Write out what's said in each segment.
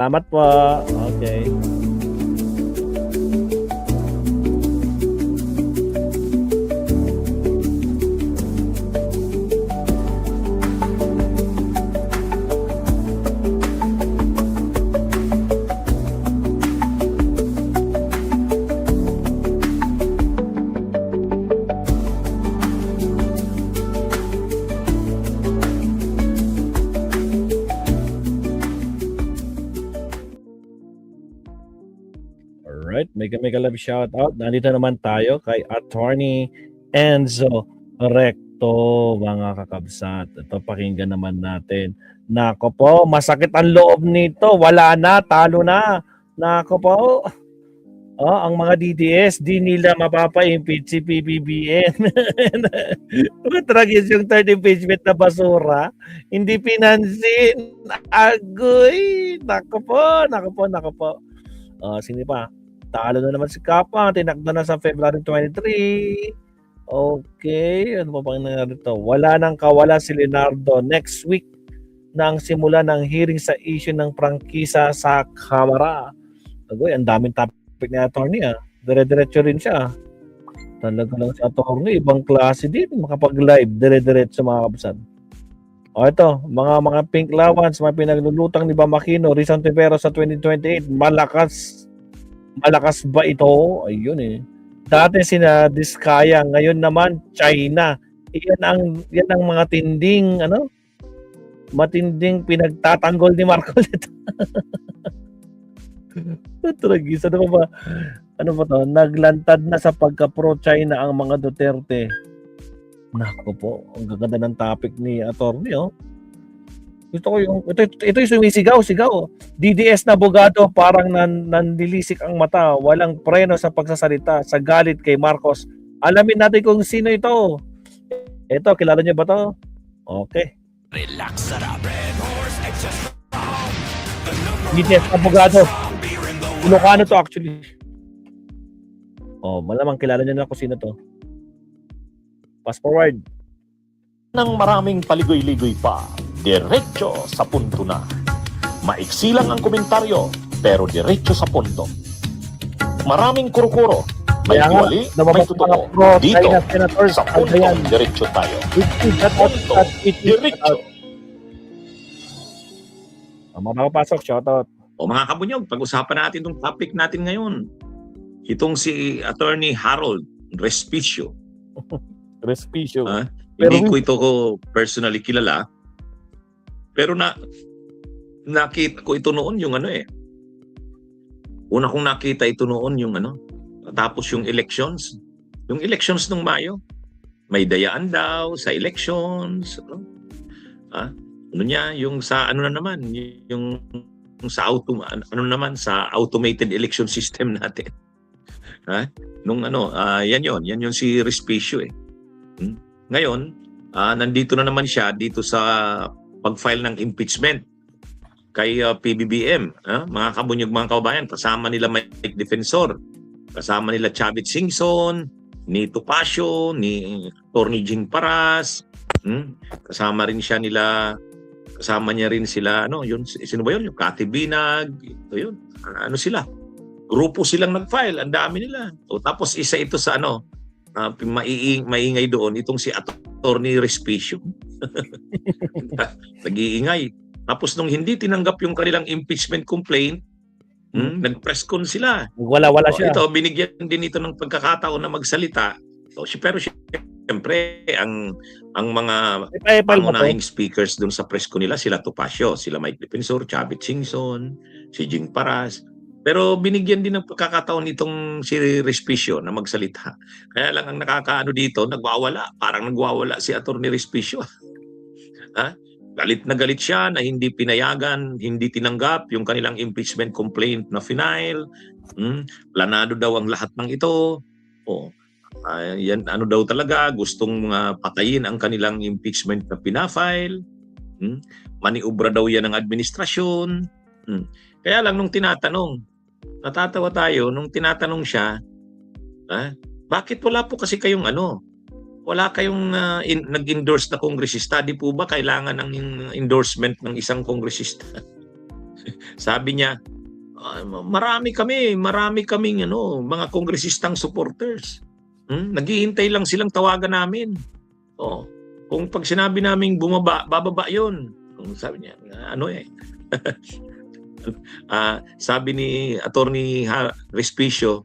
Salamat po. Okay. Alright, mega love shout out. Nandito naman tayo kay Attorney Enzo Recto, mga kakabsat. Ito, pakinggan naman natin. Nako po, masakit ang loob nito. Wala na, talo na. Nako po. Ang mga DDS, di nila mapapa-impeach si PBBM. Tragis yung third impeachment na basura. Hindi pinansin. Agoy! Nako po. Sino pa? Talo na naman si Kapang. Tinakda na sa February 23. Okay. Ano pa bang nangyari ito? Wala nang kawala si Leonardo. Next week na ang simula ng hearing sa issue ng prangkisa sa Kamara. Agoy, ang daming topic ni attorney. Dire-diretso rin siya. Talaga lang si attorney. Ibang klase din. Makapag-live. Dire-diretso, mga kabsat. Ito, mga pink lawans, mga pinaglulutang ni Bamakino, Rizal Tevero sa 2028, malakas ba ito? Ayun Dati sina Diskaya, ngayon naman China. Yan ang mga matinding pinagtatanggol ni Marcos ito. Tragis. Ano ba to? Naglantad na sa pagka-pro China ang mga Duterte. Nako po, ang gaganda ng topic ni attorney. Gusto ko ito yung sumisigaw. DDS na abogado, parang nandilisik ang mata, walang preno sa pagsasalita sa galit kay Marcos. Alamin natin kung sino ito. Ito, kilala niyo ba to? Okay. Relax, sarap. DDS na abogado. Ilocano to actually. Malamang kilala niyo na kung sino to. Fast forward. Nang maraming paligoy-ligoy pa, diretso sa punto na. Maiksi lang ang komentaryo, pero diretso sa punto. Maraming kuro-kuro, may wali, may totoo. Dito, sa punto, diretso tayo. Punto, diretso. Makapasok, shoutout. O mga kabunyog, pag-usapan natin itong topic natin ngayon. Itong si Attorney Harold Respicio. Respicio. Hindi ko ito personally kilala. Pero nakita ko ito noon yung Una kong nakita ito noon yung tapos yung elections. Yung elections ng Mayo. May dayaan daw sa elections. Yung sa sa sa automated election system natin. Yan yung si Respicio Ngayon, nandito na naman siya dito sa pag-file ng impeachment kay PBBM. Mga kabunyog, mga kababayan, kasama nila Mike Defensor, kasama nila Chavit Singson, ni Topacio, ni Attorney Jing Paras, kasama niya rin sila, sino ba yun? Yung Kati Binag, sila. Grupo silang nag-file, ang dami nila. Tapos isa ito sa maingay doon, itong si Attorney Respicio. Nag-iingay. Tapos nung hindi tinanggap yung kanilang impeachment complaint, nag-press con sila. Wala siya. Ito, binigyan din ito ng pagkakataon na magsalita. Pero siyempre, ang mga pangunahing speakers doon sa press con nila, sila Topacio, sila Mike Defensor, Chavit Singson, si Jing Paras. Pero binigyan din ng pagkakataon nitong si Respicio na magsalita. Kaya lang ang nakakaano dito, parang nagwawala si Attorney Respicio. Galit na galit siya na hindi pinayagan, hindi tinanggap yung kanilang impeachment complaint na final. Planado daw ang lahat ng ito. Yan daw talaga, gustong patayin ang kanilang impeachment na pinafile. Maniubra daw yan ng administrasyon. Kaya lang nung tinatanong, natatawa tayo nung tinatanong siya, bakit wala po kasi kayong wala kayong nag-endorse na kongresista? Di po ba kailangan ng endorsement ng isang kongresista? Sabi niya, marami kaming mga kongresistang supporters. Naghihintay lang silang tawagan namin. Oh, kung pag sinabi naming bababa 'yon. Sabi niya, sabi ni Attorney Respicio,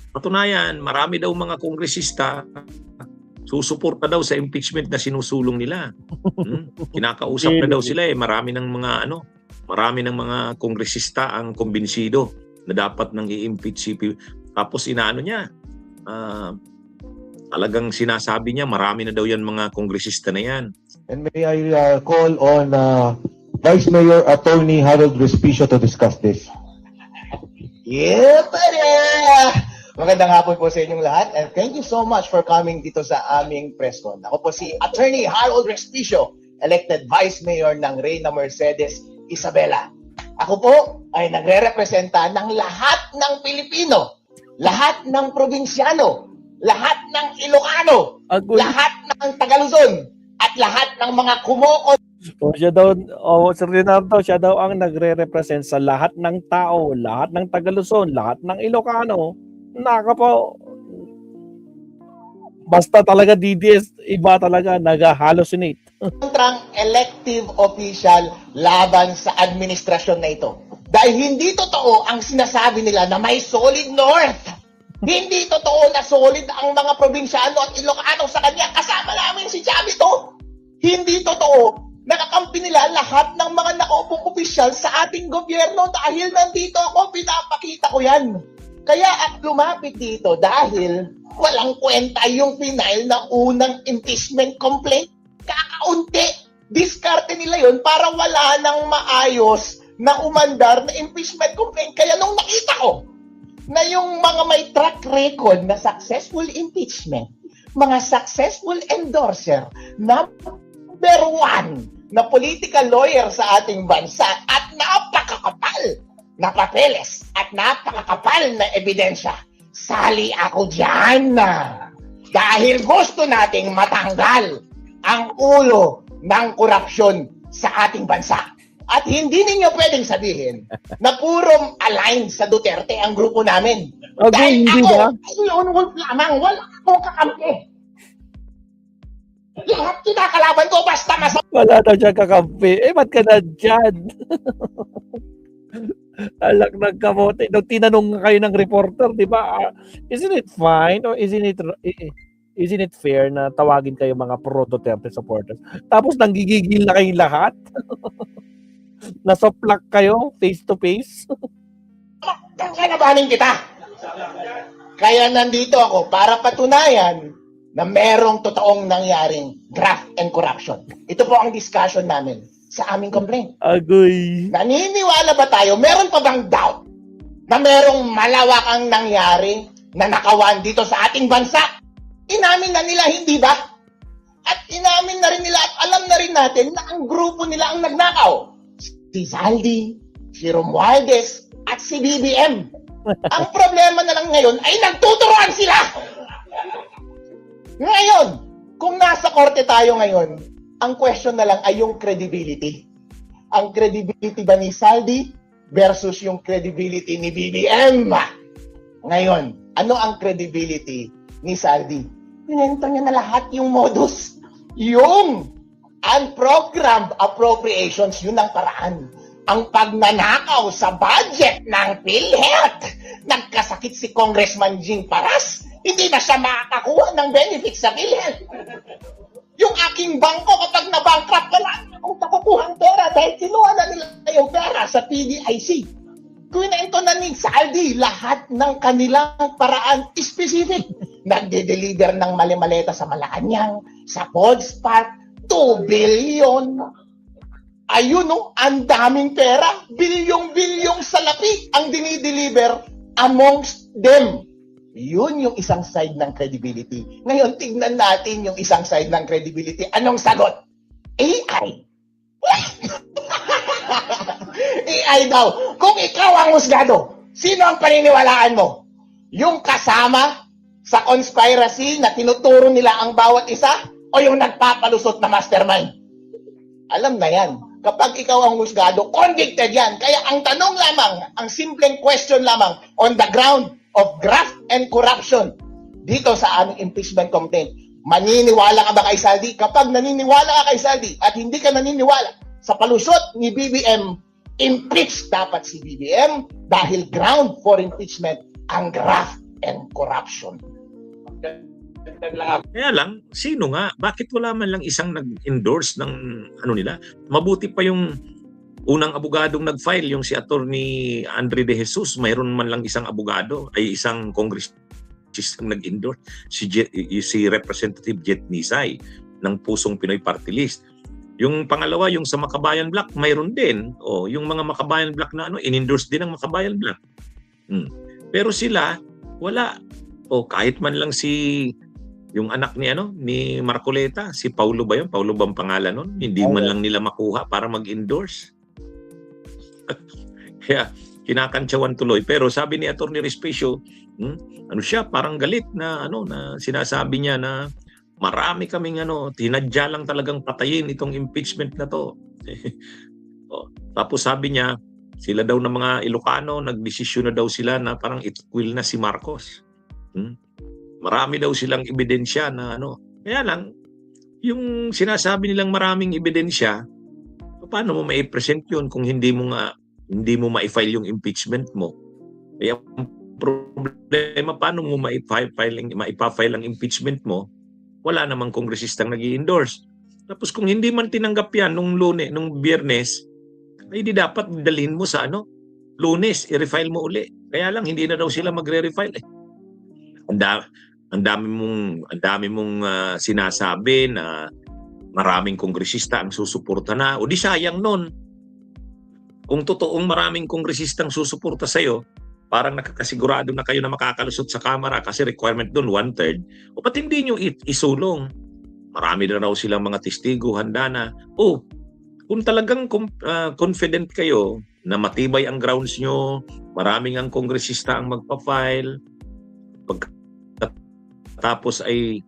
patunayan, marami daw mga kongresista susuporta daw sa impeachment na sinusulong nila. Kinakausap na daw sila marami ng mga kongresista ang kumbinsido na dapat nang i-impeach si tapos inaano niya. Talagang sinasabi niya marami na daw yan mga kongresista na yan. And may I call on Vice Mayor Attorney Harold Respicio to discuss this. Yeah, pare! Magandang hapon po sa inyong lahat and thank you so much for coming dito sa aming press con. Ako po si Attorney Harold Respicio, elected Vice Mayor ng Reyna Mercedes Isabela. Ako po ay nagre-representa ng lahat ng Pilipino, lahat ng probinsyano, lahat ng Ilocano, lahat ng Tagaluzon, at lahat ng mga Sir Leonardo, siya daw ang nagre-represent sa lahat ng tao, lahat ng Tagaluzon, lahat ng Ilocano. Naka po. Basta talaga DDS, iba talaga, nag-hallucinate. kontrang elective official laban sa administrasyon na ito. Dahil hindi totoo ang sinasabi nila na may solid north. Hindi totoo na solid ang mga probinsyano at Ilocano sa kanya. Kasama namin si Chavito. Hindi totoo. Nakakampi nila lahat ng mga nakaupong opisyal sa ating gobyerno dahil nandito ako, pinapakita ko yan. Kaya at lumapit dito dahil walang kwenta yung final na unang impeachment complaint. Kakaunti. Diskarte nila yon para wala nang maayos na umandar na impeachment complaint. Kaya nung nakita ko na yung mga may track record na successful impeachment, mga successful endorser, number one na political lawyer sa ating bansa at napakakapal na papeles at napakakapal na ebidensya, sali ako dyan dahil gusto nating matanggal ang ulo ng korupsyon sa ating bansa. At hindi ninyo pwedeng sabihin na puro align sa Duterte ang grupo namin. Okay, dahil hindi ako, ba? lone wolf lamang, wala akong kakampi. Lahat kinakalaban ko basta Wala daw siya kakampi. Ba't ka na dyan? Alak ng kamote. Nung tinanong kayo ng reporter, di ba? Isn't it fine or isn't it fair na tawagin kayo mga pro-Duterte supporters? Tapos nanggigigil na kayong lahat? Nasoplak kayo face to face? kalabanin kita. Kaya nandito ako para patunayan na merong totoong nangyaring graft and corruption. Ito po ang discussion namin sa aming complaint. Agoy. Naniniwala ba tayo? Meron pa bang doubt na merong malawakang nangyari na nakawan dito sa ating bansa? Inamin na nila, hindi ba? At inamin na rin nila at alam na rin natin na ang grupo nila ang nagnakaw. Si Zaldi, si Romualdez, at si BBM. Ang problema na lang ngayon ay nagtuturuan sila! Ngayon, kung nasa korte tayo ngayon, ang question na lang ay yung credibility. Ang credibility ba ni Zaldi versus yung credibility ni BBM? Ngayon, ano ang credibility ni Zaldi? Pinento niya na lahat yung modus. Yung unprogrammed appropriations, yun ang paraan. Ang pagnanakaw sa budget ng PhilHealth. Nagkasakit si Congressman Jing Paras. Hindi na siya makakakuha ng benefits sa PhilHealth. Yung aking bangko kapag na-bankrupt, wala akong nakukuhang pera dahil kinuha na nila yung pera sa PDIC. Kwento na ni Zaldi lahat ng kanilang paraan specific. Nagde-deliver ng mali-maleta sa Malacanang, sa Pods Park, 2 billion. Ayun ang daming pera. Bilyong-bilyong salapi ang dinideliver amongst them. Yun yung isang side ng credibility. Ngayon, tignan natin yung isang side ng credibility. Anong sagot? AI. AI daw. Kung ikaw ang husgado, sino ang paniniwalaan mo? Yung kasama sa conspiracy na tinuturo nila ang bawat isa o yung nagpapalusot na mastermind? Alam na yan. kapag ikaw ang husgado, convicted yan. Kaya ang tanong lamang, ang simpleng question lamang, on the ground of graft and corruption, dito sa aming impeachment complaint, maniniwala ka ba kay Saldi? Kapag naniniwala ka kay Saldi at hindi ka naniniwala sa palusot ni BBM, impeach dapat si BBM dahil ground for impeachment ang graft and corruption. Kaya lang, sino nga? Bakit wala man lang isang nag-endorse ng ano nila? Mabuti pa yung unang abogadong nag-file, yung si Attorney Andre De Jesus, mayroon man lang isang abogado, ay isang congressista nag-endorse, si Representative Jet Nisay ng Pusong Pinoy Party List. Yung pangalawa, yung sa Makabayan Black, mayroon din. O, yung mga Makabayan Black na in-endorse din ng Makabayan Black. Pero sila, wala. O, kahit man lang yung anak ni Marcoleta, si Paulo ba yun? Paulo bang pangalan nun? Hindi man lang nila makuha para mag-endorse. Kaya kinakantsawan tuloy. Pero sabi ni Atty. Respicio, ano siya, parang galit na na sinasabi niya na marami kaming tinadya lang talagang patayin itong impeachment na to. Tapos sabi niya, sila daw ng mga Ilocano, nagdesisyon na daw sila na parang it-will na si Marcos. Marami daw silang ebidensya na Kaya lang, yung sinasabi nilang maraming ebidensya, paano mo ma-present yun kung hindi mo ma-file yung impeachment mo? Kaya ang problema, paano mo ma-file ang impeachment mo? Wala namang kongresistang nag-i-endorse. Tapos kung hindi man tinanggap yan nung Biyernes, ay di dapat dalhin mo sa Lunes, i-refile mo uli. Kaya lang hindi na daw sila magre-refile. Ang dami mong sinasabi na maraming kongresista ang susuporta na. O di sayang nun. Kung totoong maraming kongresistang susuporta sa'yo, parang nakakasigurado na kayo na makakalusot sa Kamara kasi requirement doon 1/3. O ba't hindi nyo isulong? Marami na raw silang mga testigo, handa na. O, kung talagang confident kayo na matibay ang grounds nyo, maraming ang kongresista ang magpa-file, tapos ay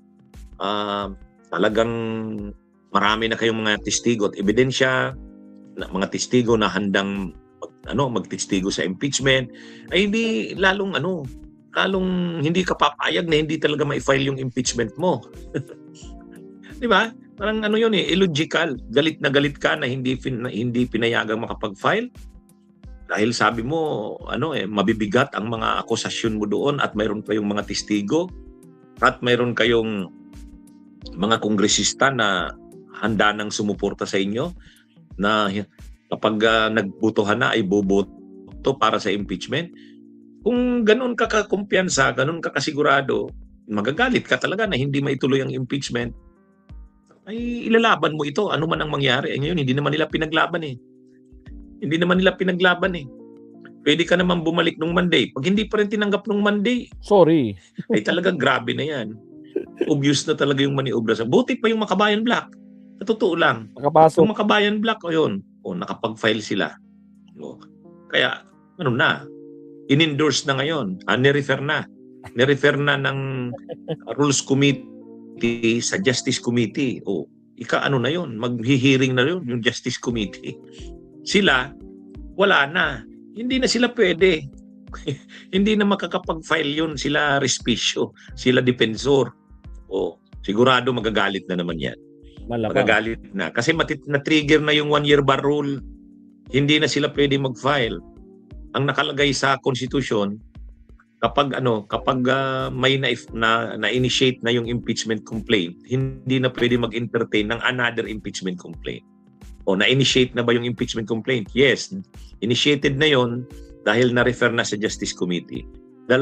talagang marami na kayong mga testigo at ebidensya, mga testigo na handang magtestigo sa impeachment, ay hindi lalong hindi ka papayag na hindi talaga ma-file yung impeachment mo. Di ba? Parang illogical. Galit na galit ka na hindi pinayagang makapag-file. Dahil sabi mo, mabibigat ang mga akusasyon mo doon at mayroon kayong mga testigo at mayroon kayong mga kongresista na handa nang sumuporta sa inyo na kapag nagbutuhan na ay boboto para sa impeachment. Kung ganun ka kakumpiyansa, ganun ka kasigurado, magagalit ka talaga na hindi maituloy ang impeachment, ay ilalaban mo ito, ano man ang mangyari. Ngayon, hindi naman nila pinaglaban eh. Pwede ka naman bumalik nung Monday. Pag hindi pa rin tinanggap nung Monday, sorry. ay talagang grabe na yan. Obvious na talaga yung maniobra sa. Buti pa yung Makabayan Black. Sa totoo lang. Nakapasok. Yung Makabayan Black, nakapag-file sila. Kaya, in-endorse na ngayon. Nirefer na ng Rules Committee sa Justice Committee. Na yun. Maghihiring na yun, yung Justice Committee. Sila, wala na. Hindi na sila pwede. Hindi na makakapag-file yun. Sila Respicio, sila Defensor. Sigurado magagalit na naman yan. Magagalit na. Kasi na-trigger na yung 1-year bar rule. Hindi na sila pwede mag-file. Ang nakalagay sa Constitution, kapag may na-initiate na yung impeachment complaint, hindi na pwede mag-entertain ng another impeachment complaint. Na-initiate na ba yung impeachment complaint? Yes. Initiated na yon dahil na-refer na sa Justice Committee. 2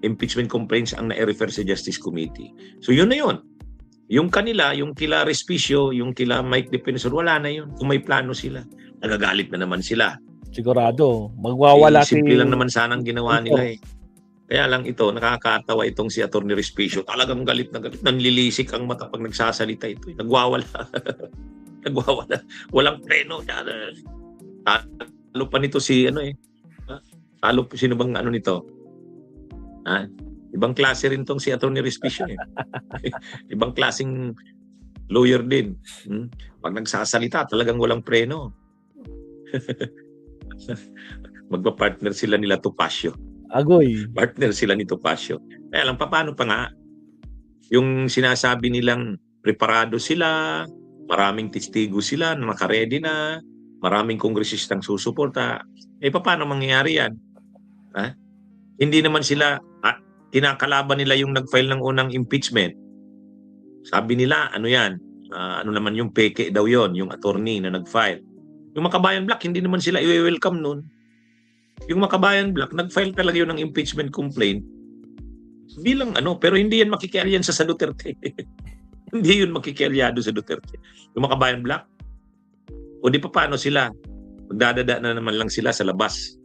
impeachment complaints ang na-refer sa Justice Committee. So yun na yun. Yung kila Respicio, yung kila Mike Defensor, wala na yun. Kung may plano sila, nagagalit na naman sila. Sigurado. Magwawala simple lang naman sanang ginawa nila eh. Kaya lang ito, nakakatawa itong si Atty. Respicio. Talagang galit na galit. Nanlilisik ang mata pag nagsasalita ito. Nagwawala. Nagwawala. Walang preno. Talo pa nito talo pa sino bang nito? Ibang klase rin tong si Atty. Respicio eh. Ibang klaseng Lawyer din. Pag nagsasalita, talagang walang preno. Magpa-partner sila nila Topacio. Agoy. Partner sila ni Topacio. Kaya lang, paano pa nga? Yung sinasabi nilang preparado sila, maraming testigo sila na nakaredy na, maraming kongresistang susuporta. Paano mangyayari yan? Ha? Hindi naman sila, kinakalaban nila yung nag-file ng unang impeachment. Sabi nila, ano yan? Ano naman yung peke daw yon, yung attorney na nag-file. Yung Makabayan Black, hindi naman sila i-welcome nun. Yung Makabayan Black, nag-file talaga yun ng impeachment complaint bilang pero hindi yan makikialyan sa Duterte. Hindi yun makikialyado sa Duterte. Yung Makabayan Black, o di pa paano sila? Magdadada na naman lang sila sa labas.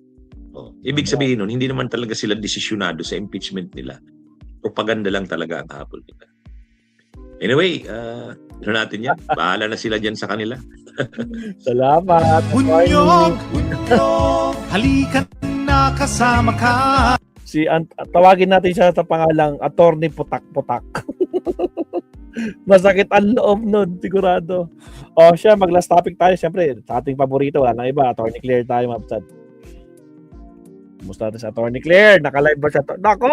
Ibig sabihin nun, hindi naman talaga sila desisyonado sa impeachment nila. Propaganda lang talaga ang habol nila. Anyway, ano natin yan? Bahala na sila dyan sa kanila. Salamat. Bunyog, halika na kasama ka. Tawagin natin siya sa pangalang Attorney Putak-Putak. Masakit ang loob nun, sigurado. Siya, mag-last topic tayo. Siyempre, sa ating paborito, wala nang iba. Attorney Claire tayo, mabsad. Kumusta natin sa Attorney Claire? Naka-live ba siya? Nako!